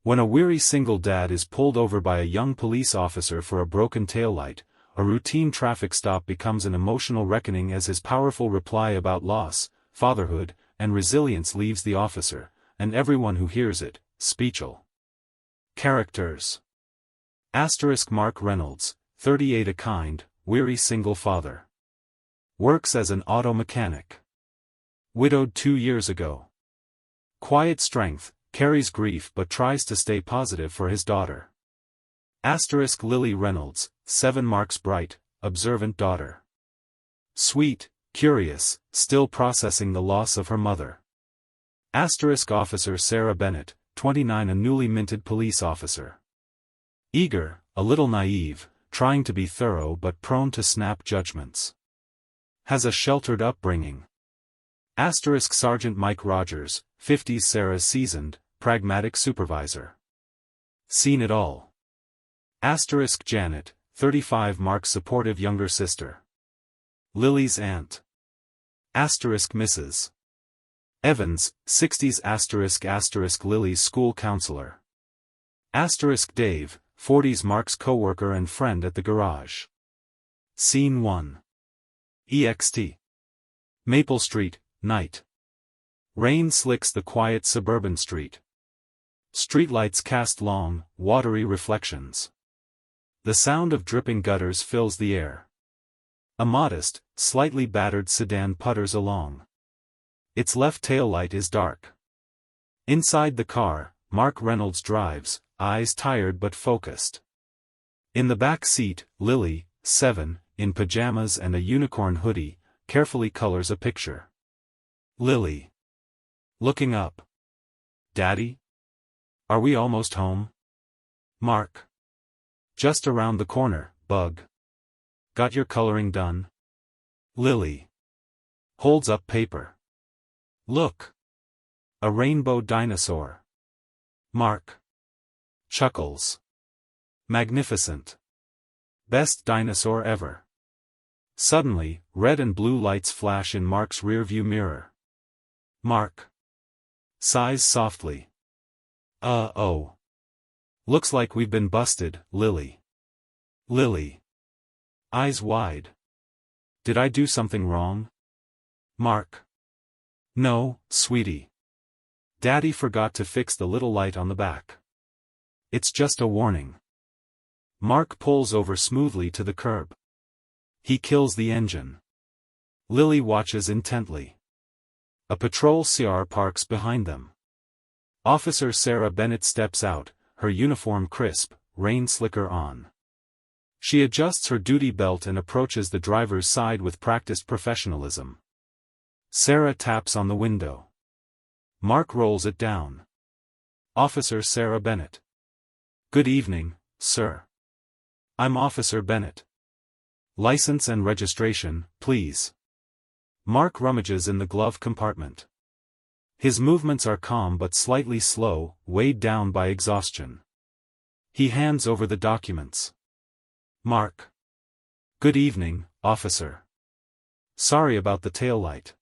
When a weary single dad is pulled over by a young police officer for a broken taillight, a routine traffic stop becomes an emotional reckoning as his powerful reply about loss, fatherhood, and resilience leaves the officer, and everyone who hears it, speechless. Characters. Mark Reynolds, 38, a kind, weary single father. Works as an auto mechanic. Widowed 2 years ago. Quiet strength, carries grief but tries to stay positive for his daughter. Lily Reynolds, 7, Mark's bright, observant daughter. Sweet, curious, still processing the loss of her mother. Officer Sarah Bennett, 29, a newly minted police officer. Eager, a little naive, trying to be thorough but prone to snap judgments. Has a sheltered upbringing. Sergeant Mike Rogers, 50s, Sarah's seasoned, pragmatic supervisor. Seen it all. Janet, 35, Mark's supportive younger sister. Lily's aunt. Mrs. Evans, 60s, Lily's school counselor. Dave, 40s, Mark's co-worker and friend at the garage. Scene 1. EXT. Maple Street, night. Rain slicks the quiet suburban street. Streetlights cast long, watery reflections. The sound of dripping gutters fills the air. A modest, slightly battered sedan putters along. Its left taillight is dark. Inside the car, Mark Reynolds drives, eyes tired but focused. In the back seat, Lily, 7, in pajamas and a unicorn hoodie, carefully colors a picture. Lily. Looking up. Daddy? Are we almost home? Mark. Just around the corner, bug. Got your coloring done? Lily. Holds up paper. Look. A rainbow dinosaur. Mark. Chuckles. Magnificent. Best dinosaur ever. Suddenly, red and blue lights flash in Mark's rearview mirror. Mark. Sighs softly. Oh. Looks like we've been busted, Lily. Lily. Eyes wide. Did I do something wrong? Mark. No, sweetie. Daddy forgot to fix the little light on the back. It's just a warning. Mark pulls over smoothly to the curb. He kills the engine. Lily watches intently. A patrol car parks behind them. Officer Sarah Bennett steps out, her uniform crisp, rain slicker on. She adjusts her duty belt and approaches the driver's side with practiced professionalism. Sarah taps on the window. Mark rolls it down. Officer Sarah Bennett. Good evening, sir. I'm Officer Bennett. License and registration, please. Mark rummages in the glove compartment. His movements are calm but slightly slow, weighed down by exhaustion. He hands over the documents. Mark. Good evening, officer. Sorry about the taillight.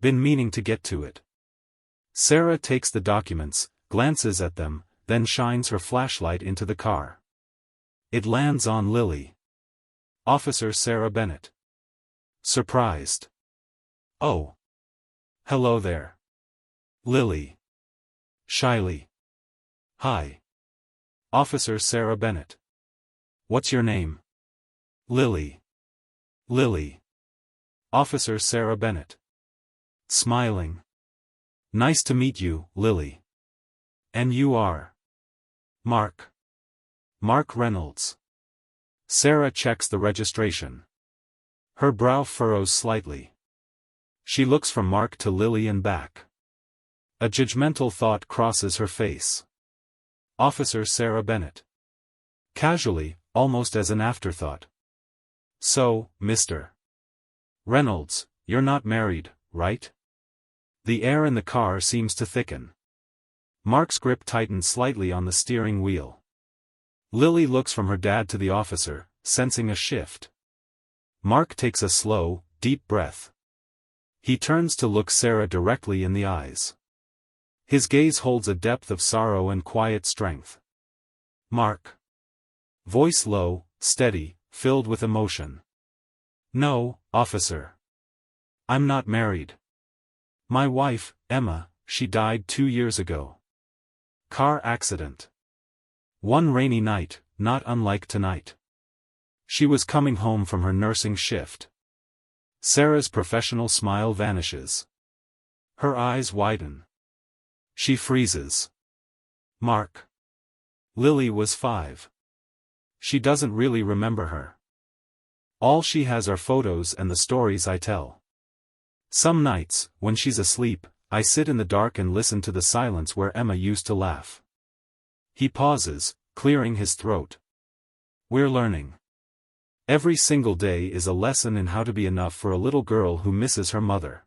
Been meaning to get to it. Sarah takes the documents, glances at them, then shines her flashlight into the car. It lands on Lily. Officer Sarah Bennett. Surprised. Oh. Hello there. Lily. Shyly. Hi. Officer Sarah Bennett. What's your name? Lily. Lily. Officer Sarah Bennett. Smiling. Nice to meet you, Lily. And you are? Mark. Mark Reynolds. Sarah checks the registration. Her brow furrows slightly. She looks from Mark to Lily and back. A judgmental thought crosses her face. Officer Sarah Bennett. Casually, almost as an afterthought. So, Mr. Reynolds, you're not married, right? The air in the car seems to thicken. Mark's grip tightens slightly on the steering wheel. Lily looks from her dad to the officer, sensing a shift. Mark takes a slow, deep breath. He turns to look Sarah directly in the eyes. His gaze holds a depth of sorrow and quiet strength. Mark. Voice low, steady, filled with emotion. No, officer. I'm not married. My wife, Emma, she died 2 years ago. Car accident. One rainy night, not unlike tonight. She was coming home from her nursing shift. Sarah's professional smile vanishes. Her eyes widen. She freezes. Mark. Lily was 5. She doesn't really remember her. All she has are photos and the stories I tell. Some nights, when she's asleep, I sit in the dark and listen to the silence where Emma used to laugh. He pauses, clearing his throat. We're learning. Every single day is a lesson in how to be enough for a little girl who misses her mother.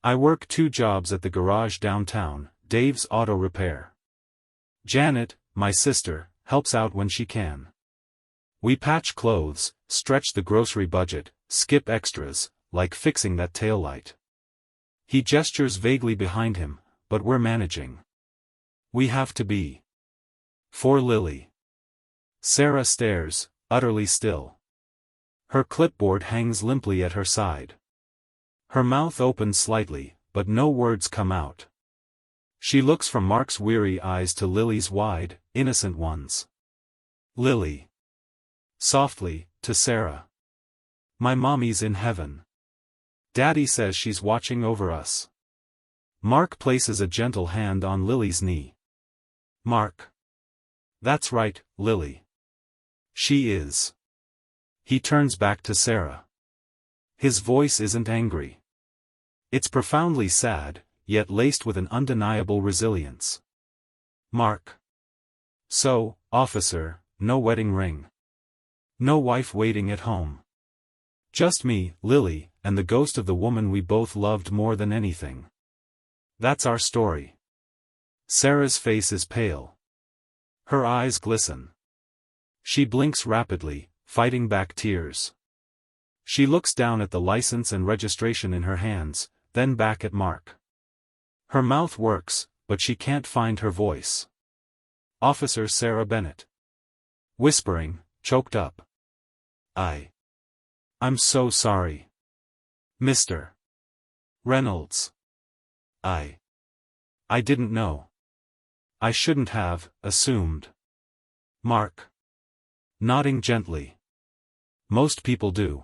I work 2 jobs at the garage downtown, Dave's auto repair. Janet, my sister, helps out when she can. We patch clothes, stretch the grocery budget, skip extras, like fixing that taillight. He gestures vaguely behind him, but we're managing. We have to be. For Lily. Sarah stares, utterly still. Her clipboard hangs limply at her side. Her mouth opens slightly, but no words come out. She looks from Mark's weary eyes to Lily's wide, innocent ones. Lily. Softly, to Sarah. My mommy's in heaven. Daddy says she's watching over us. Mark places a gentle hand on Lily's knee. Mark. That's right, Lily. She is. He turns back to Sarah. His voice isn't angry. It's profoundly sad, yet laced with an undeniable resilience. Mark. So, officer, no wedding ring. No wife waiting at home. Just me, Lily, and the ghost of the woman we both loved more than anything. That's our story. Sarah's face is pale. Her eyes glisten. She blinks rapidly, fighting back tears. She looks down at the license and registration in her hands, then back at Mark. Her mouth works, but she can't find her voice. Officer Sarah Bennett. Whispering, choked up. I'm so sorry. Mr. Reynolds. I didn't know. I shouldn't have assumed. Mark. Nodding gently. Most people do.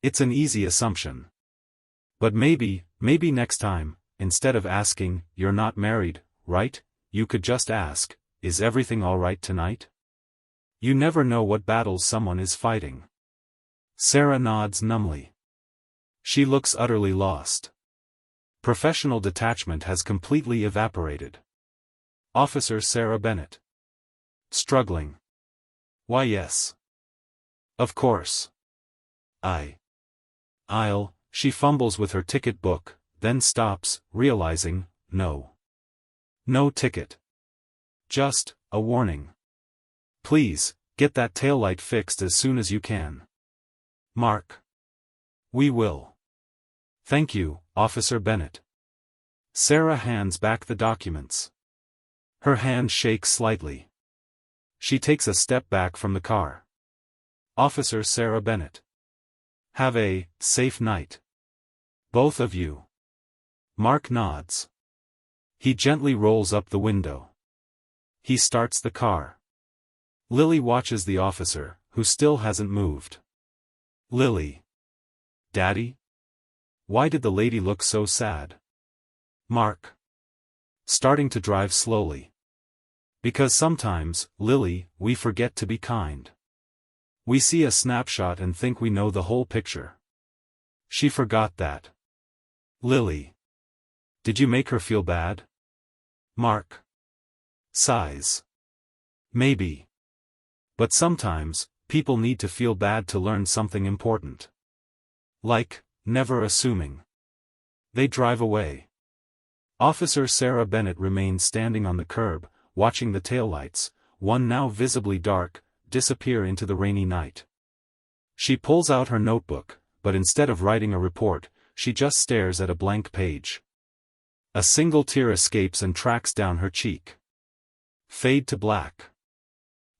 It's an easy assumption. But maybe next time, instead of asking, you're not married, right? You could just ask, is everything all right tonight? You never know what battles someone is fighting. Sarah nods numbly. She looks utterly lost. Professional detachment has completely evaporated. Officer Sarah Bennett. Struggling. Why yes. Of course. She fumbles with her ticket book, then stops, realizing, no. No ticket. Just, a warning. Please, get that taillight fixed as soon as you can. Mark. We will. Thank you, Officer Bennett. Sarah hands back the documents. Her hand shakes slightly. She takes a step back from the car. Officer Sarah Bennett. Have a safe night. Both of you. Mark nods. He gently rolls up the window. He starts the car. Lily watches the officer, who still hasn't moved. Lily. Daddy? Why did the lady look so sad? Mark. Starting to drive slowly. Because sometimes, Lily, we forget to be kind. We see a snapshot and think we know the whole picture. She forgot that. Lily. Did you make her feel bad? Mark. Sighs. Maybe. But sometimes, people need to feel bad to learn something important. Like, never assuming. They drive away. Officer Sarah Bennett remains standing on the curb, watching the taillights, one now visibly dark, disappear into the rainy night. She pulls out her notebook, but instead of writing a report, she just stares at a blank page. A single tear escapes and tracks down her cheek. Fade to black.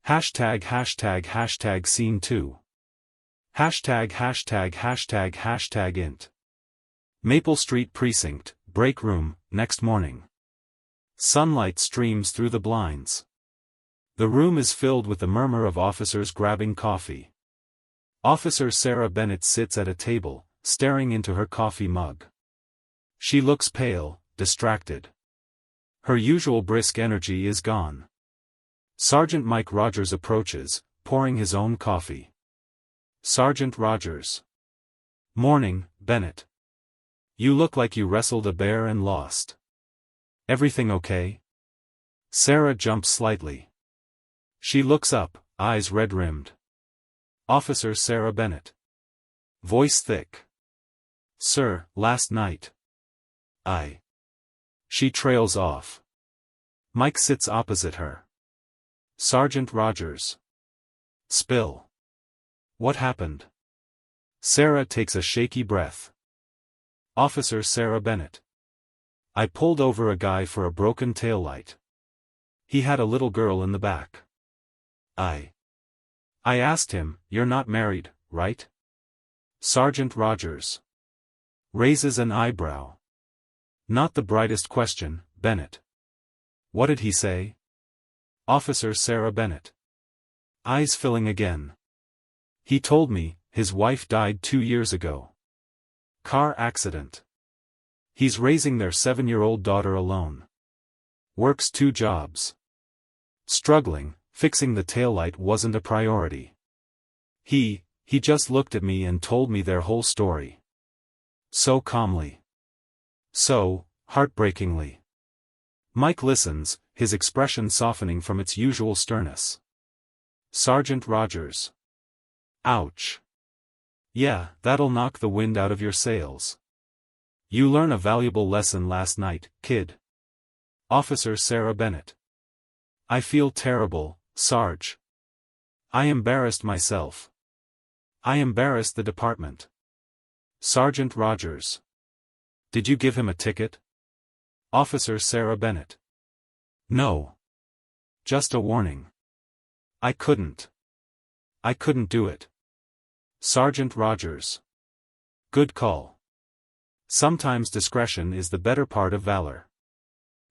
Hashtag hashtag hashtag scene 2. Hashtag hashtag hashtag hashtag int. Maple Street Precinct, break room, next morning. Sunlight streams through the blinds. The room is filled with the murmur of officers grabbing coffee. Officer Sarah Bennett sits at a table, staring into her coffee mug. She looks pale, distracted. Her usual brisk energy is gone. Sergeant Mike Rogers approaches, pouring his own coffee. Sergeant Rogers. Morning, Bennett. You look like you wrestled a bear and lost. Everything okay? Sarah jumps slightly. She looks up, eyes red-rimmed. Officer Sarah Bennett. Voice thick. Sir, last night. She trails off. Mike sits opposite her. Sergeant Rogers. Spill. What happened? Sarah takes a shaky breath. Officer Sarah Bennett. I pulled over a guy for a broken taillight. He had a little girl in the back. I asked him, "You're not married, right?" Sergeant Rogers raises an eyebrow. Not the brightest question, Bennett. What did he say? Officer Sarah Bennett. Eyes filling again. He told me, his wife died 2 years ago. Car accident. He's raising their 7-year-old daughter alone. Works 2 jobs. Struggling, fixing the taillight wasn't a priority. He just looked at me and told me their whole story. So calmly. So, heartbreakingly. Mike listens, his expression softening from its usual sternness. Sergeant Rogers. Ouch. Yeah, that'll knock the wind out of your sails. You learn a valuable lesson last night, kid. Officer Sarah Bennett. I feel terrible, Sarge. I embarrassed myself. I embarrassed the department. Sergeant Rogers. Did you give him a ticket? Officer Sarah Bennett. No. Just a warning. I couldn't do it. Sergeant Rogers. Good call. Sometimes discretion is the better part of valor.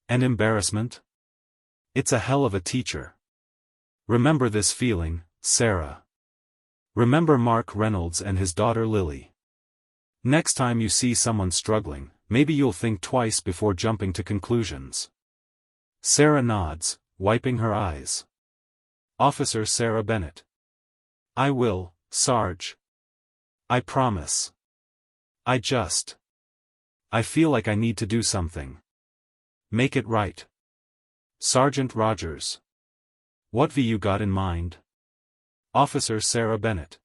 And embarrassment? It's a hell of a teacher. Remember this feeling, Sarah. Remember Mark Reynolds and his daughter Lily. Next time you see someone struggling, maybe you'll think twice before jumping to conclusions. Sarah nods, wiping her eyes. Officer Sarah Bennett. I will, Sarge. I promise. I feel like I need to do something. Make it right. Sergeant Rogers. What have you got in mind? Officer Sarah Bennett.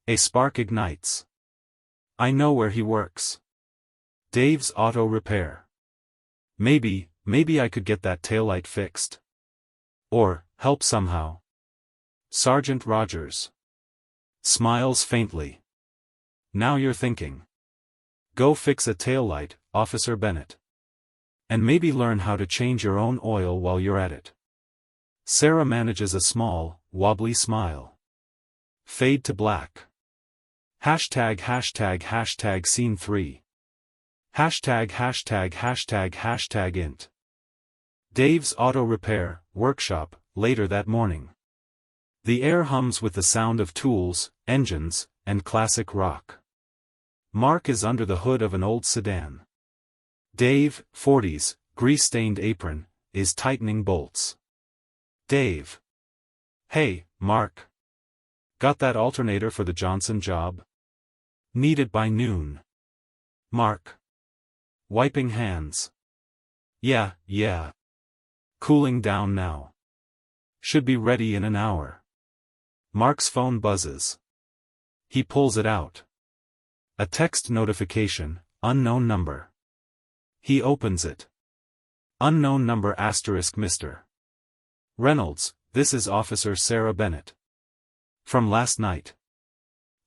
A spark ignites. I know where he works. Dave's Auto Repair. Maybe I could get that taillight fixed. Or, help somehow. Sergeant Rogers. Smiles faintly. Now you're thinking. Go fix a taillight, Officer Bennett. And maybe learn how to change your own oil while you're at it. Sarah manages a small, wobbly smile. Fade to black. Hashtag hashtag hashtag scene 3. Hashtag hashtag hashtag hashtag int. Dave's Auto Repair Workshop, later that morning. The air hums with the sound of tools, engines, and classic rock. Mark is under the hood of an old sedan. Dave, 40s, grease-stained apron, is tightening bolts. Dave. Hey, Mark. Got that alternator for the Johnson job? Need it by noon. Mark. Wiping hands. Yeah. Cooling down now. Should be ready in an hour. Mark's phone buzzes. He pulls it out. A text notification, unknown number. He opens it. Unknown number *, Mr. Reynolds, this is Officer Sarah Bennett. From last night.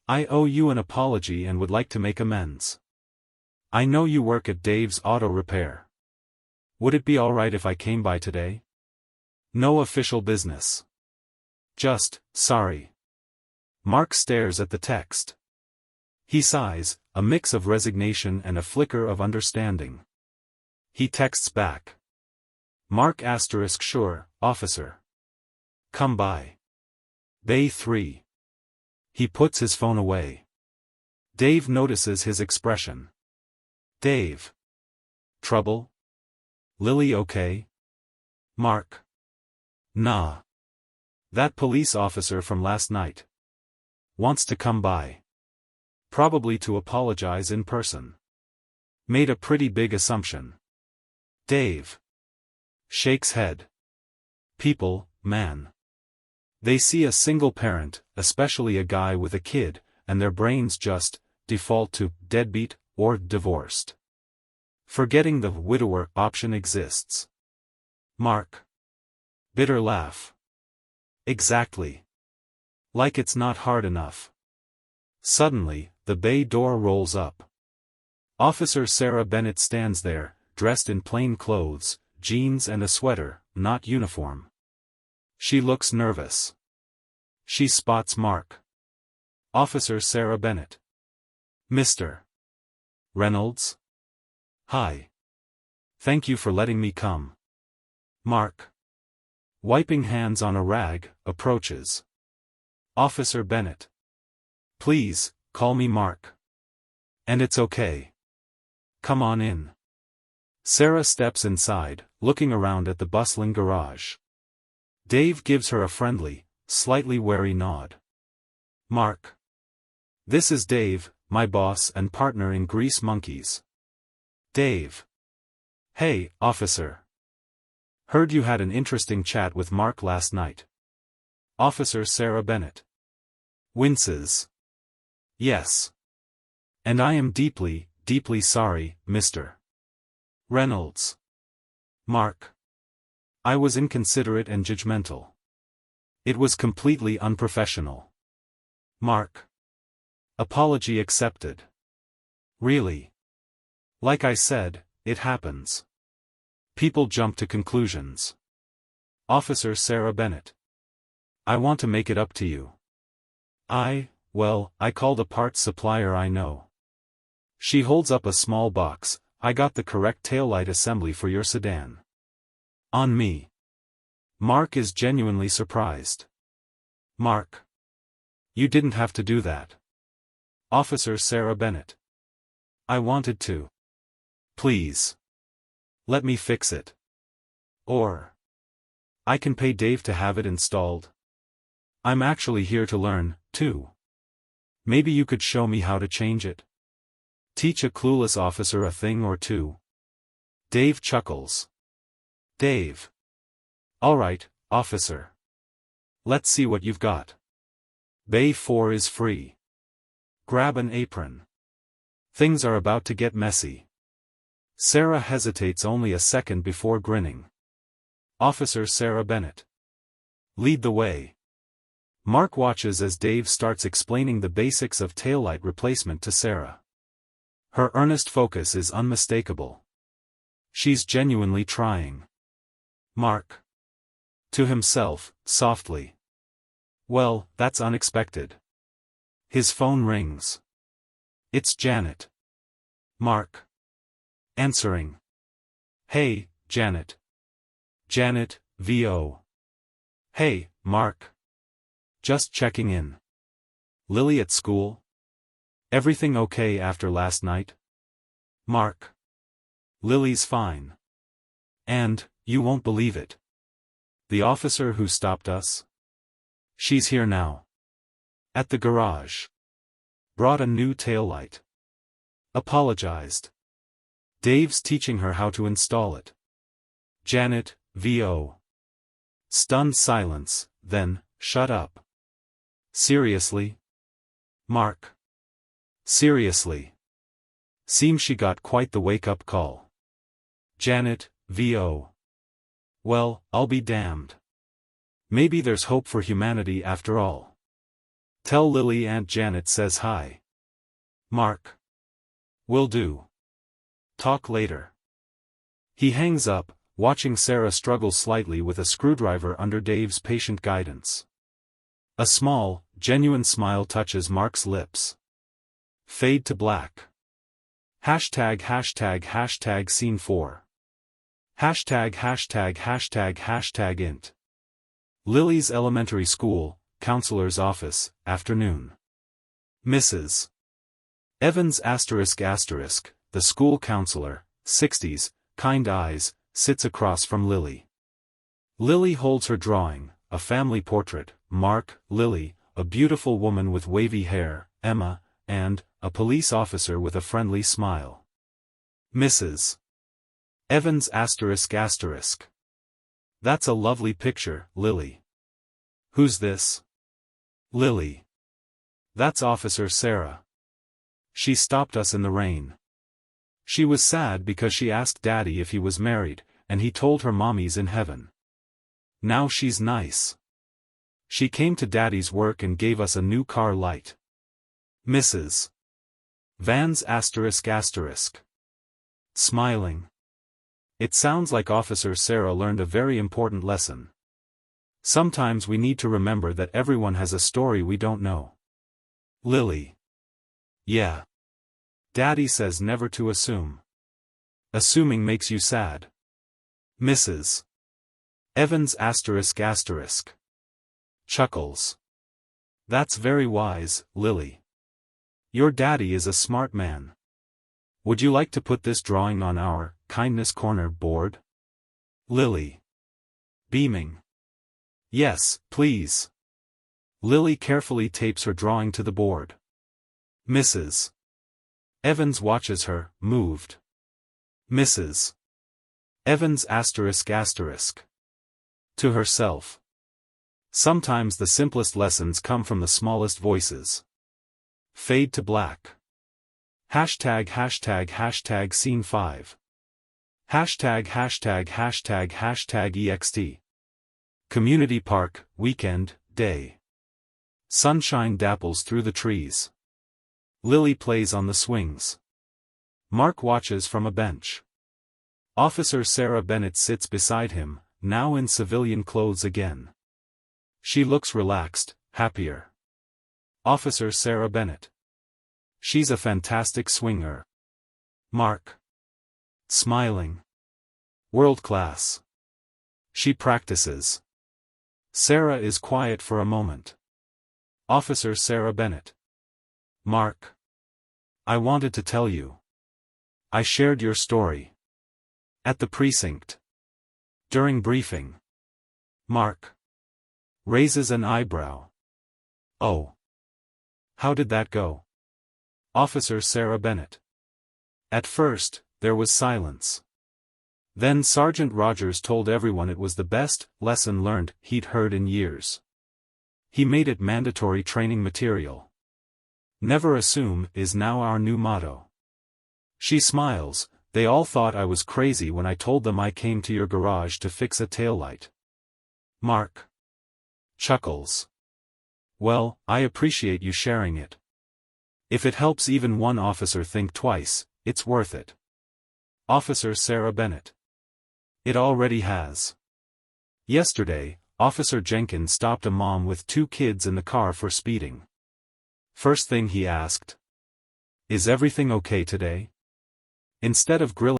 I owe you an apology and would like to make amends. I know you work at Dave's Auto Repair. Would it be alright if I came by today? No official business. Just, sorry. Mark stares at the text. He sighs, a mix of resignation and a flicker of understanding. He texts back. Mark *, sure, officer. Come by. Bay 3. He puts his phone away. Dave notices his expression. Dave. Trouble? Lily okay? Mark. Nah. That police officer from last night. Wants to come by. Probably to apologize in person. Made a pretty big assumption. Dave. Shakes head. People, man. They see a single parent, especially a guy with a kid, and their brains just default to deadbeat or divorced. Forgetting the widower option exists. Mark. Bitter laugh. Exactly. Like it's not hard enough. Suddenly, the bay door rolls up. Officer Sarah Bennett stands there, dressed in plain clothes, jeans and a sweater, not uniform. She looks nervous. She spots Mark. Officer Sarah Bennett. Mr. Reynolds? Hi. Thank you for letting me come. Mark. Wiping hands on a rag, approaches. Officer Bennett. Please, call me Mark. And it's okay. Come on in. Sarah steps inside, looking around at the bustling garage. Dave gives her a friendly, slightly wary nod. Mark. This is Dave, my boss and partner in Grease Monkeys. Dave. Hey, officer. Heard you had an interesting chat with Mark last night. Officer Sarah Bennett. Winces. Yes. And I am deeply, deeply sorry, Mr. Reynolds. Mark. I was inconsiderate and judgmental. It was completely unprofessional. Mark. Apology accepted. Really. Like I said, it happens. People jump to conclusions. Officer Sarah Bennett. I want to make it up to you. Well, I called a parts supplier I know. She holds up a small box. I got the correct taillight assembly for your sedan. On me. Mark is genuinely surprised. Mark. You didn't have to do that. Officer Sarah Bennett. I wanted to. Please. Let me fix it. Or. I can pay Dave to have it installed. I'm actually here to learn, too. Maybe you could show me how to change it. Teach a clueless officer a thing or two. Dave chuckles. Dave. Alright, officer. Let's see what you've got. Bay 4 is free. Grab an apron. Things are about to get messy. Sarah hesitates only a second before grinning. Officer Sarah Bennett. Lead the way. Mark watches as Dave starts explaining the basics of taillight replacement to Sarah. Her earnest focus is unmistakable. She's genuinely trying. Mark. To himself, softly. Well, that's unexpected. His phone rings. It's Janet. Mark. Answering. Hey, Janet. Janet, VO. Hey, Mark. Just checking in. Lily at school? Everything okay after last night? Mark. Lily's fine. And, you won't believe it. The officer who stopped us? She's here now. At the garage. Brought a new taillight. Apologized. Dave's teaching her how to install it. Janet, VO. Stunned silence, then, shut up. Seriously? Mark. Seriously. Seems she got quite the wake-up call. Janet, VO. Well, I'll be damned. Maybe there's hope for humanity after all. Tell Lily Aunt Janet says hi. Mark. Will do. Talk later. He hangs up, watching Sarah struggle slightly with a screwdriver under Dave's patient guidance. A small, genuine smile touches Mark's lips. Fade to black. Hashtag scene 4. Hashtag int. Lily's elementary school, counselor's office, afternoon. Mrs. Evans the school counselor, 60s, kind eyes, sits across from Lily. Lily holds her drawing, a family portrait, Mark, Lily, a beautiful woman with wavy hair, Emma, and a police officer with a friendly smile. Mrs. Evans That's a lovely picture, Lily. Who's this? Lily. That's Officer Sarah. She stopped us in the rain. She was sad because she asked Daddy if he was married, and he told her Mommy's in heaven. Now she's nice. She came to Daddy's work and gave us a new car light. Mrs. Vans Smiling. It sounds like Officer Sarah learned a very important lesson. Sometimes we need to remember that everyone has a story we don't know. Lily. Yeah. Daddy says never to assume. Assuming makes you sad. Mrs. Evans Chuckles. That's very wise, Lily. Your daddy is a smart man. Would you like to put this drawing on our kindness corner board? Lily. Beaming. Yes, please. Lily carefully tapes her drawing to the board. Mrs. Evans watches her, moved. Mrs. Evans To herself. Sometimes the simplest lessons come from the smallest voices. Fade to black. Hashtag scene 5. Hashtag ext. Community park, weekend, day. Sunshine dapples through the trees. Lily plays on the swings. Mark watches from a bench. Officer Sarah Bennett sits beside him, now in civilian clothes again. She looks relaxed, happier. Officer Sarah Bennett. She's a fantastic swinger. Mark. Smiling. World class. She practices. Sarah is quiet for a moment. Officer Sarah Bennett. Mark. I wanted to tell you. I shared your story. At the precinct. During briefing. Mark. Raises an eyebrow. Oh. How did that go? Officer Sarah Bennett. At first, there was silence. Then Sergeant Rogers told everyone it was the best lesson learned he'd heard in years. He made it mandatory training material. Never assume is now our new motto. She smiles. They all thought I was crazy when I told them I came to your garage to fix a taillight. Mark. Chuckles. Well, I appreciate you sharing it. If it helps even one officer think twice, it's worth it. Officer Sarah Bennett. It already has. Yesterday, Officer Jenkins stopped a mom with 2 kids in the car for speeding. First thing he asked. Is everything okay today? Instead of grilling